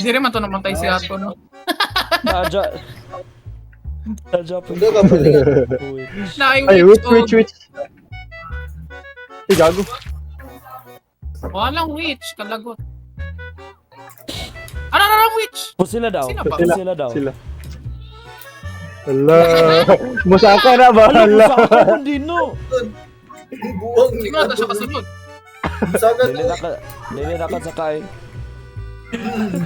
Hindi rin man to namatay si Ato, no? Nadya po Hindi ka palingan. Ay, Ay, witch. Ay, gago. Walang witch, kalagot. Ano, witch? Po sila daw. Sino ba? Po sila daw. Sila. Hala. Musaka na ba? Alam mo Hala. sa ako hindi no. Buwang Hindi mo na siya kasunod. Saga Dili nakasakay.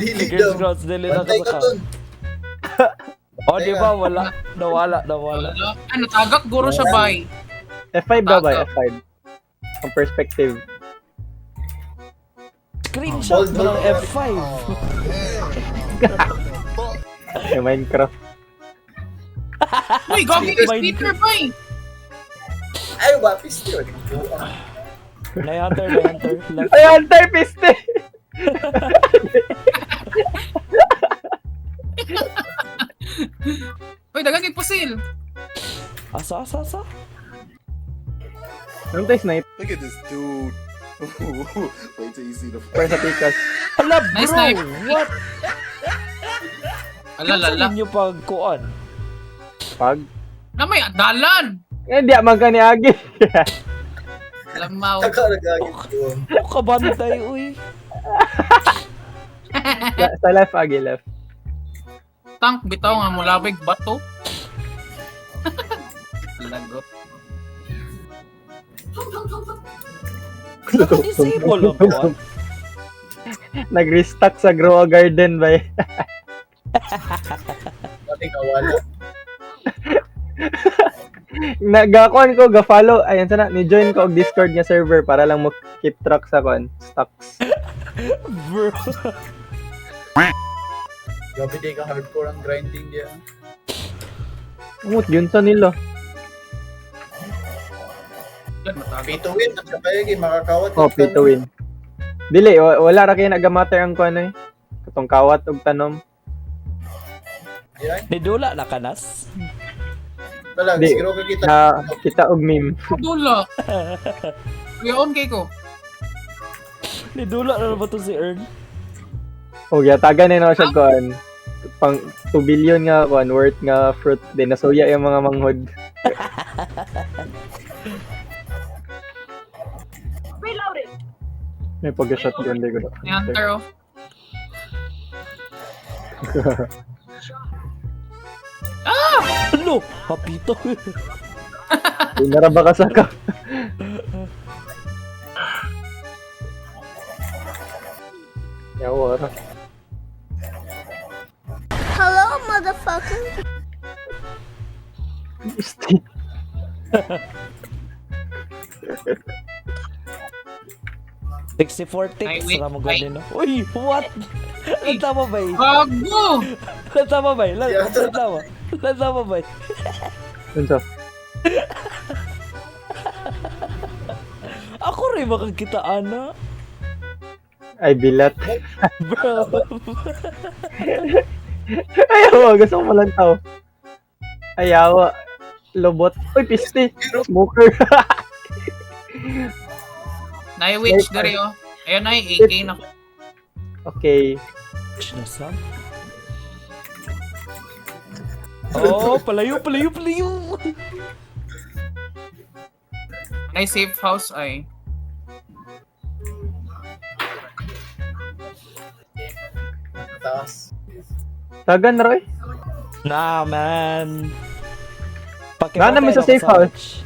Dili Girls daw. Scouts, dili Bantay ka nakasakay. dun. O, di ba? Wala. Nawala. Ano, tagak guro siya bay. F5 daw ba? F5. Ang perspective. Screenshot mo ng F5. Yung Minecraft. Uy, gagi kay speaker bay. Ay, wapis yun. Buwang. Hunter. Left. Ay, anti-piste! Uy, dagang kay pusil. Asa. Anong tayo snipe? Look at this dude. Wait till you see the Para sa pikas. Hala, bro! Nice snipe. What? Alalala. Saan inyo pagkuan? Pag? Na may dalan. Eh, di man ka ni Agi. Lamaw. Kakaragagin buwang. O kabantay, uy. Sa left, Agi, left. Tank, bitaw nga mulabig bato. Lagot. Naka-disable ang kuan. Nag-restock sa Grow a Garden ba? Dating nawala. Nagakuan ko, ga-follow. Ayan sana, ni-join ko og Discord nga server para lang mo keep track sa kuan, stocks. Bro. Gabi di ka hardcore ang grinding diyan. Umut, yun sa nila. Yan, matagak. Pay to win, at saka yung makakawat. Oh, pay to win. Dili, wala ra kayo nagamatter ang kuan eh. Katong kawat og tanom. Yan. Nidula na kanas. Talag, Di. siguro ka kita. Na kita og meme. Dula. Kuya on kay ko. Nidula na ba to si Ern? Og yatagan na siya kuan. Pang 2 billion nga kuan worth nga fruit din nasuya yung mga manghod. Reloading. May pag-shotgun din ko. Ni Hunter, oh. Ano? Papito. Inara ba ka sa ka? Yawa ra. Hello, motherfucker. Stick. Ay, 64 ticks. wait, Saka mo ay. ganun, no? Uy, what? Natama ba eh? Gago! Natama ba eh? Natama ba eh? Unsa? Ako rin makakita, ana. Ay bilat. Bro. Ayaw, gusto ko lang tao. Ayaw. Lobot. Uy, piste. Smoker. Nai-witch dari, oh. Ayun na, AK na. Okay. Nasaan? Oh, palayo. Nai safe house ay. Taas. Tagan Roy. Nah, man. Nana mi sa safe house.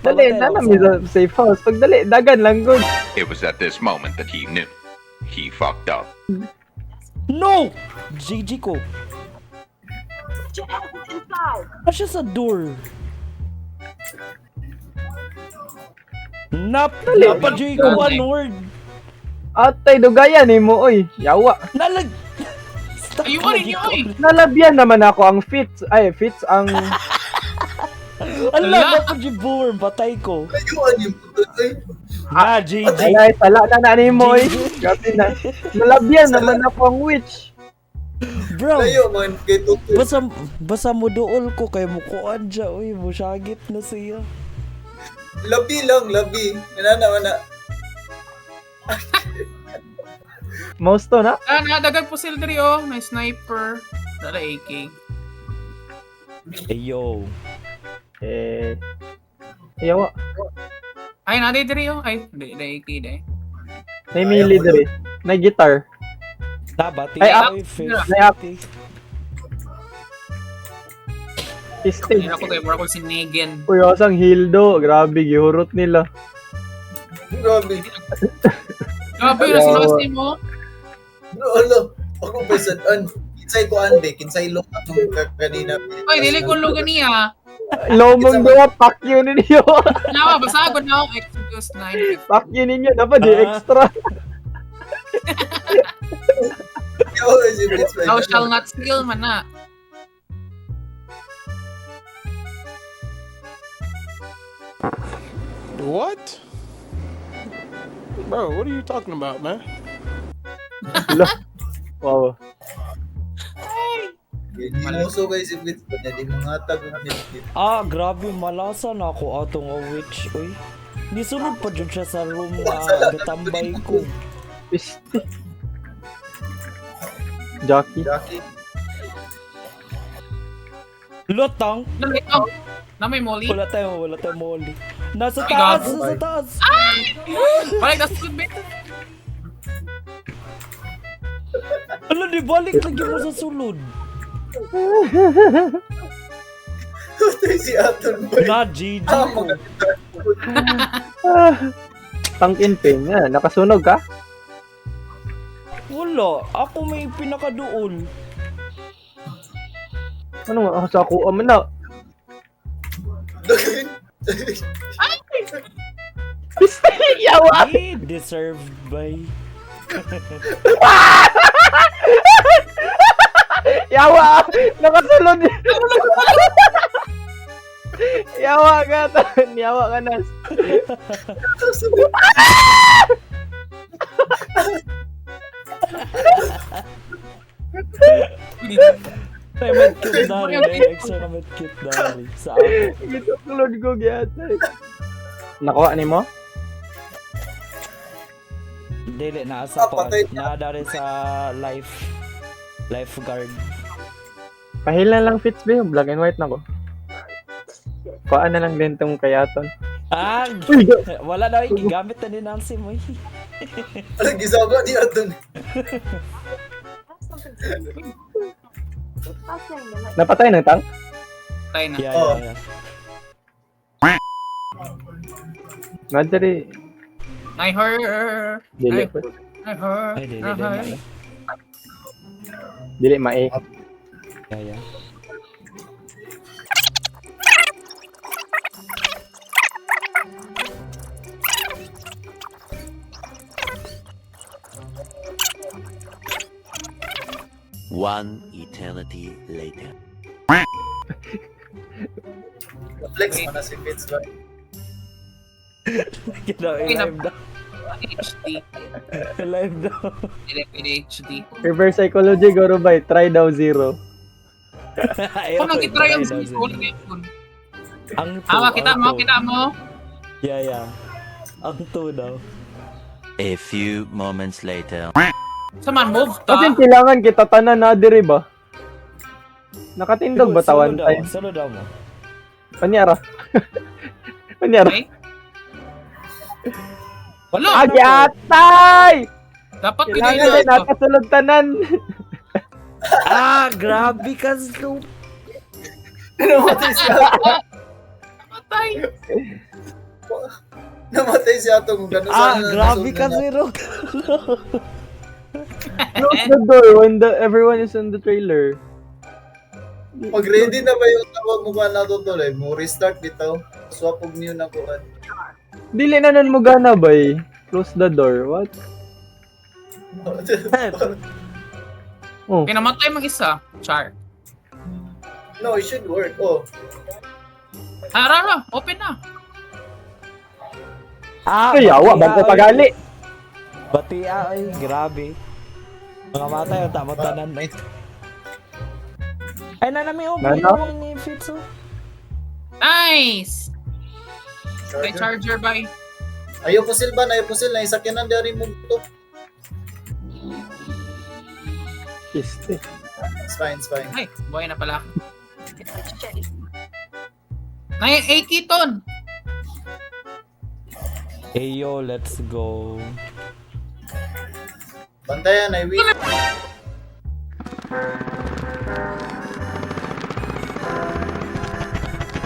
Dali, nana mi sa safe house. Pag dali, dagan lang good. It was at this moment that he knew. He fucked up. No! GG ko. Get your ass inside. Asya sa door. Napa J ko one word. Atay, dugayan eh mo, oy. Yawa. Nalag... Ayun, ayun, ayun. Nalabyan naman ako ang fits. Ay, fits ang... Ala, napa J boom. Patay ko. Ayuan yung puto. Ay, GG. Alay, tala na ni mo, oy. Gabi na. Nalabyan naman ako ang witch. Bro. layo man kay Tuto. Basa mo dool ko kay mo kuan dya. Uy, mo syagit na siya. Labi lang, labi. Nanana, Mouse to na? Nadagag po sila diri oh. May sniper. Dala AK. Yo. Yawa. Ay, naday diri oh. Ay, di AK di. May melee diri. May guitar. Nabati Ay, ay Ay, up. 50. Pistig. Hindi ako kay bro si Negan. Uy, asang hildo. Grabe, gihurot nila. Grabe. Grabe na sinasi mo. Ano? Ako ba saan? Kinsay ko ande, kinsay look atong kanina. Oy, dili ko lugan niya. Lomong doa, pack yun ninyo. Nawa, basagod na akong Exodus 9. Pack yun ninyo. Dapat di extra. Thou shall not steal man na. What? Bro, what are you talking about, man? Wow. Ginuso kay si Blitz pa niya, di mga tagong nilipit. Grabe, malasa na ako atong a witch, uy. Nisunod pa dyan siya sa room na gatambay ko. Pistig. Jockey. Jackie, Lotang! Ito. Na may molly. Wala tayong molly. Nasa Ay, taas, gago. nasa taas! Balik na sa bit. Ala, di balik lagi mo sa sulod. Tutay si Aton Boy. Na, GG ko. Tangkin pin. Nakasunog ka? Wala, ako may pinakaduol. Ano nga? Sa ako, na. Pistig! Yawa! Deserved by... Yawa! Nakasulod! Yawa ka, Tan. Yawa ka, Nas. May medkit dari, may extra na medkit dari. Sa ako. Gituklod ko, gyata. Nakuha ni mo? Dili, nasa ko. patay Nadari sa lifeguard. Pahilan lang fits ba yung black and white na ko? Kuhaan na lang din tong kayaton. Wala na, gigamit na ni Nancy mo. Alam, gisaba ni Aton. Napatay ng tank? Tayo na. Yeah. Madari. I heard. Dili. I heard. Ay, dili, I heard. dili. Dili mae. Yeah. One eternity later. Flex man na si Blitz ba? Live daw. HD. Live daw. Dili pwede HD. Reverse psychology, go by. Try daw zero. Kung nag-try ang school ngayon. Ang Kita mo. Yeah. Ang 2 daw. A few moments later. Saman, move ta. Kasi kailangan kita tanan na diri ba? Nakatindog ba tawan tayo? Salo daw mo. Panyara. Panyara. Okay. Wala. Agyatay! Dapat Kailangan pinili din ito. nakasulog tanan. Grabe ka, Sloop. Namatay si Aton. Patay. Namatay si Aton. Gano'n Grabe ka, Zero. Close the door when everyone is on the trailer. Pag ready na ba yung tawag mo ba natutuloy? Mo restart dito. Swap og new na kuhan. Dili na nun mo gana ba eh. Close the door. What? Oh. Pinamatay mang isa. Char. No, it should work. Oh. Harara, open na. Ay, yawa. Bangko pagali. Batia, ay, grabe. Mga matay, ang tamatanan na ito. Ay, nanami, Nana? ni Fitzo. Nice! May charger ba? Ayaw po silba na, ayaw po sil na isakyanan dari mo to. Este. It's fine, it's fine. Ay, buhay na pala ako. Nay, Kiton! Ayo, let's go. Bantayan, I win.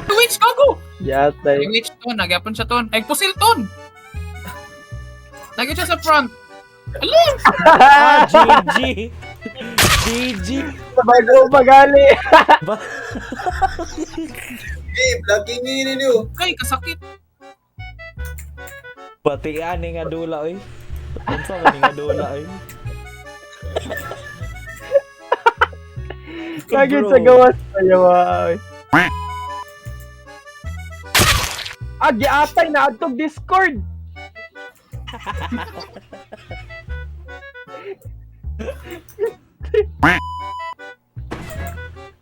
Witch, gago! Yatay. Ay, witch ton, nagyapon siya ton. Ay, pusil ton! Nagyan siya sa front. Alin! Ah, GG! GG! Bago magali. Ba? Hey, blocking ini niyo. Kay, kasakit. Pati ani nga dula, oy. Unsa man nga dula, oy. Lagi Bro. sa gawas pa yawa. Giatay na adtog Discord.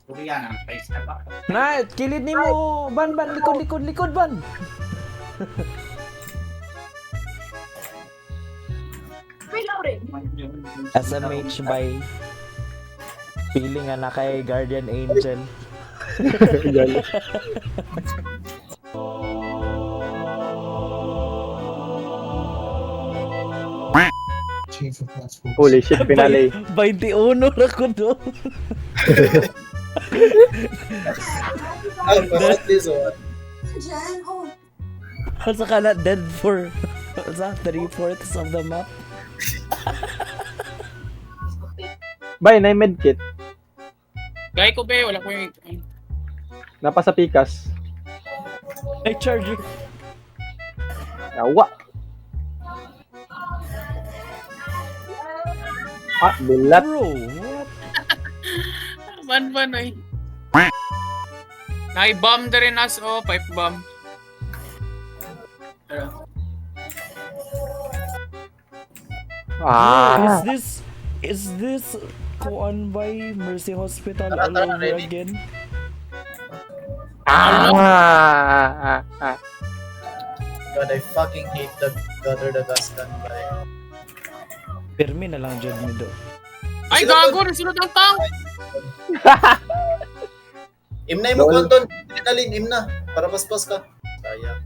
Turiyan ang face na ba? Na, kilid nimo, ban likod ban. Reloading. SMH by feeling nga na kay Guardian Angel. Holy shit, pinalay. 21 na ko do. At this one. Asa ka na dead for sa 3/4 of the map. Bay, na medkit. Gay ko be, wala ko yung... Napa sa pikas. Ay, charger. Yawa. Bilat. Bro, what? Ban ay. Nai-bomb na rin as, oh, pipe bomb. Pero, Is this kuan by Mercy Hospital Tara, all tara, over ready. again? God, I fucking hate the gutter that was done by. Permi na lang dyan nido. ay, gago! Nasunod ang tank! Imnay mo, Quanton. Dinalin, imna. Para paspas ka. Sayang.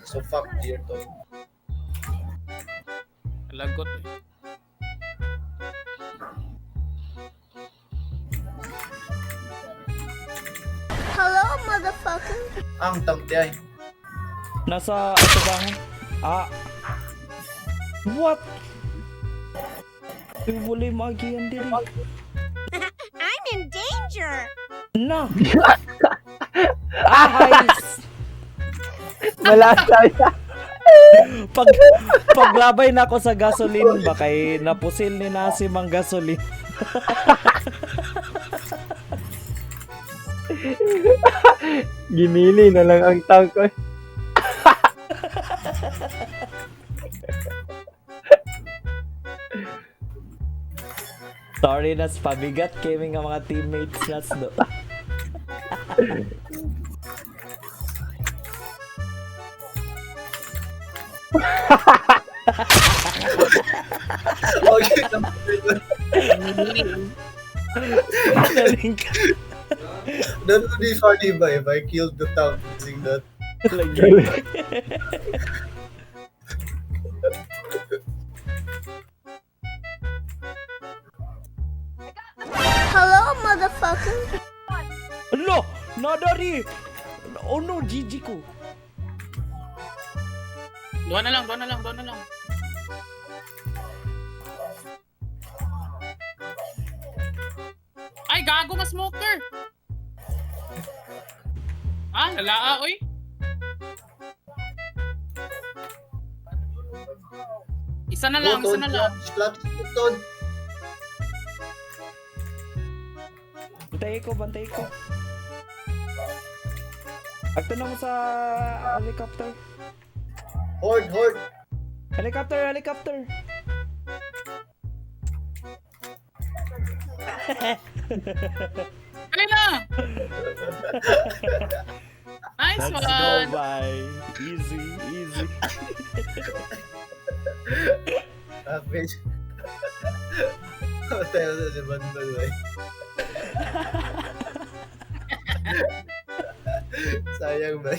So fuck dear to. Lagot eh. Hello, motherfucker. Ang tamti ay. Nasa ato bang? Ah. What? Wala magiyan diri. I'm in danger. Na. Ahais. Malasa ya. Paglabay na ako sa gasoline ba kay napusil ni Nasi mang gasoline. Gimili na lang ang tank ko. Sorry nas pabigat kami nga mga teammates nas do. Okay, Galing ka that would be funny ba if I killed the tank using that. lagi. Hello, motherfucker. Lo, nadari. Oh no, GG ko. Doon na lang, doon na lang, doon na lang. Ay, gago na smoker! Ah, lalaa, oy! Isa na lang, isa na lang. Clutch, Quanton. Bantay ko. Agto na mo sa helicopter. Horde. Helicopter. Dali na! Nice Let's go, one! bye. Easy. Savage. Tayo na si Bandol, eh. Sayang ba?